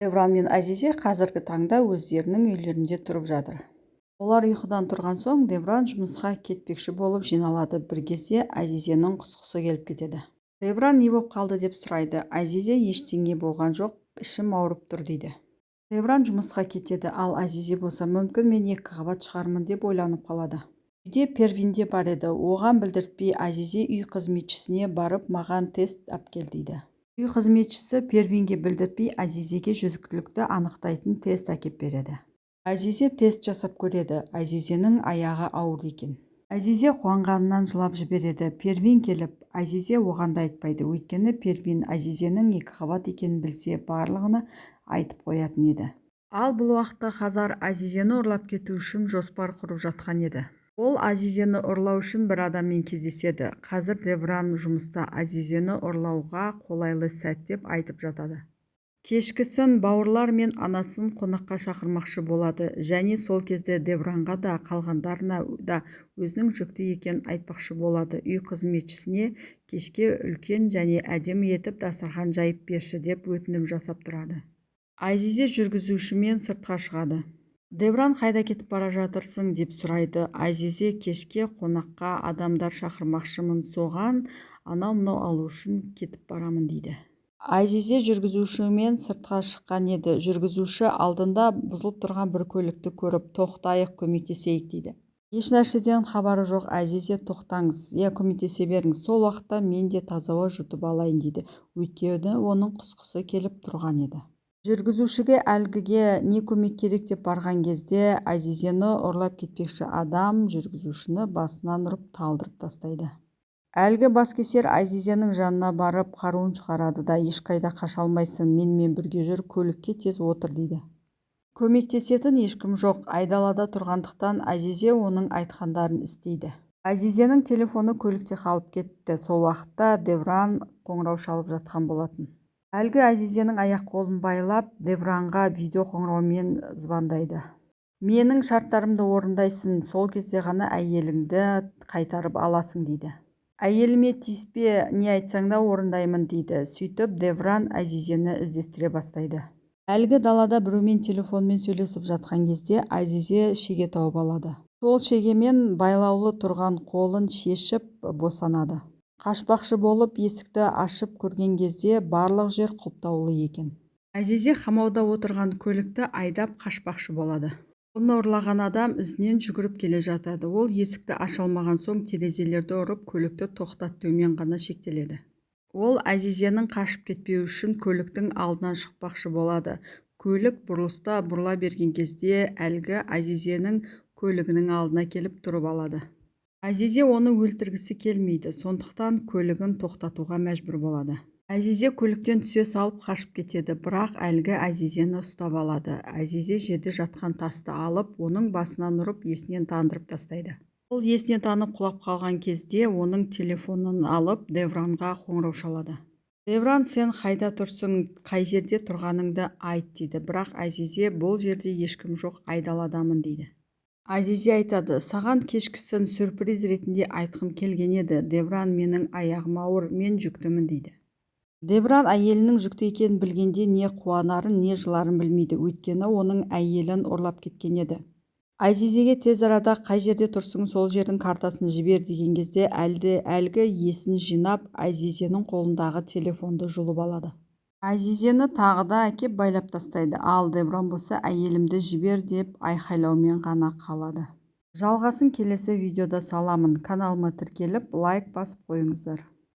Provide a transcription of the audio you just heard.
Девран мен Азизе қазіргі таңда өздерінің үйлерінде тұрып жатыр. Олар ұйқыдан тұрған соң Девран жұмысқа кетпекші болып жиналады. Бір кезде Азизенің құсқысы келіп кетеді. Девран не болып қалды деп сұрайды. Азизе ештеңе болған жоқ, ішім ауырып тұр дейді. Девран жұмысқа кетеді, ал Азизе болса мүмкін мен 2 қабат шығармын деп ойланып қалады. Үйде Первин де бар еді. Оған білдіртпей Азизе үй қызметшісіне барып маған тест әпкел дейді. Үй қызметшісі Первинге білдіртпей Азизеге жүктілікті анықтайтын тест әкеп береді. Азизе тест жасап көреді. Азизенің аяғы ауыр екен. Азизе қуанғанынан жылап жібереді. Первин келіп, Азизе оған да айтпайды. Өйткені Первин Азизенің 2 қабат екенін білсе, барлығына айтып қоятын еді. Ал бұл уақытта Хазар Азизені ұрлап кету үшін жоспар құрып жатқан еді. Ол Азизені ұрлау үшін бір адаммен кездеседі. Қазір Девран жұмыста Азизені ұрлауға қолайлы сәт деп айтып жатады. Кешкісін бауырлар мен анасын қонаққа шақырмақшы болады, және сол кезде Девранға да қалғандарына да өзінің жүкті екенін айтпақшы болады. Үй қызметшісіне кешке үлкен және әдемі етіп дастархан жайып берші деп өтінім жасап тұрады. Азизе жүргізушімен сыртқа шығады. Девран қайда кетіп бара жатырсың деп сұрайды. Азизе кешке қонаққа адамдар шақырмақшымын, соған анау-мынау алу үшін кетіп барамын дейді. Азизе жүргізушімен сыртқа шыққан еді. Жүргізуші алдында бұзылып тұрған бір көлікті көріп, тоқтайық, көмектесейік дейді. Еш нәрседен хабары жоқ. Азизе тоқтаңыз, көмектесе беріңіз. Сол уақытта мен де таза ауа жұтып алайын дейді. Өйткені оның құсқысы келіп тұрған еді. Жүргізушіге әлгіге не көмек керек деп барған кезде Азизені ұрлап кетпекші адам жүргізушіні басынан ұрып талдырып тастайды. Әлгі баскесер Азизенің жанына барып қаруын шығарады да ешқайда қаша алмайсың, менімен бірге жүр, көлікке тез отыр дейді. Көмектесетін ешкім жоқ. Айдалада тұрғандықтан Азизе оның айтқандарын істейді. Азизенің телефоны көлікте қалып кетті. Сол уақытта Девран қоңырау шалып жатқан болатын. Әлгі Азизенің аяқ-қолын байлап, Девранға видео қоңыраумен звондайды. Менің шарттарымды орындайсың, сол кезде ғана әйеліңді қайтарып аласың дейді. Әйеліме тиіспе, не айтсаң да орындаймын дейді. Сөйтіп Девран Азизені іздестіре бастайды. Әлгі далада біреумен телефонмен сөйлесіп жатқан кезде Азизе шеге тауып алады. Сол шегемен байлаулы тұрған қолын шешіп босанады. Қашпақшы болып есікті ашып көрген кезде барлық жер құлыптаулы екен. Азизе қамауда отырған көлікті айдап қашпақшы болады. Оны ұрлаған адам ізінен жүгіріп келе жатады. Ол есікті аша алмаған соң терезелерді ұрып көлікті тоқтатумен ғана шектеледі. Ол Азизенің қашып кетпеу үшін көліктің алдынан шықпақшы болады. Көлік бұрылыста бұрыла берген кезде әлгі Азизенің көлігінің алдына келіп тұрып алады. Азизе оны өлтіргісі келмейді, сондықтан көлігін тоқтатуға мәжбүр болады. Азизе көліктен түсе салып қашып кетеді, бірақ әлгі Азизені ұстап алады. Азизе жерде жатқан тасты алып, оның басынан ұрып, есінен тандырып тастайды. Ол есінен танып құлап қалған кезде оның телефонын алып Девранға қоңырау шалады. Девран, сен қайда тұрсың, қай жерде тұрғаныңды айт дейді, бірақ Азизе бұл жерде ешкім жоқ, айдаладамын дейді. Азизе айтады, саған кешкісін сюрприз ретінде айтқым келген еді. Девран, менің аяғым ауыр, мен жүктімін дейді. Девран әйелінің жүкті екенін білгенде не қуанарын, не жыларын білмейді, өйткені оның әйелін ұрлап кеткен еді. Азизеге тез арада қай жерде тұрсың, сол жердің картасын жібер деген кезде әлгі есін жинап, Азизенің қолындағы телефонды жұлып алады. Азизені тағы да әкеп байлап тастайды. Ал Девран болса әйелімді жібер деп айқайлаумен ғана қалады. Жалғасын келесі видеода саламын. Каналыма тіркеліп, лайк басып қойыңыздар.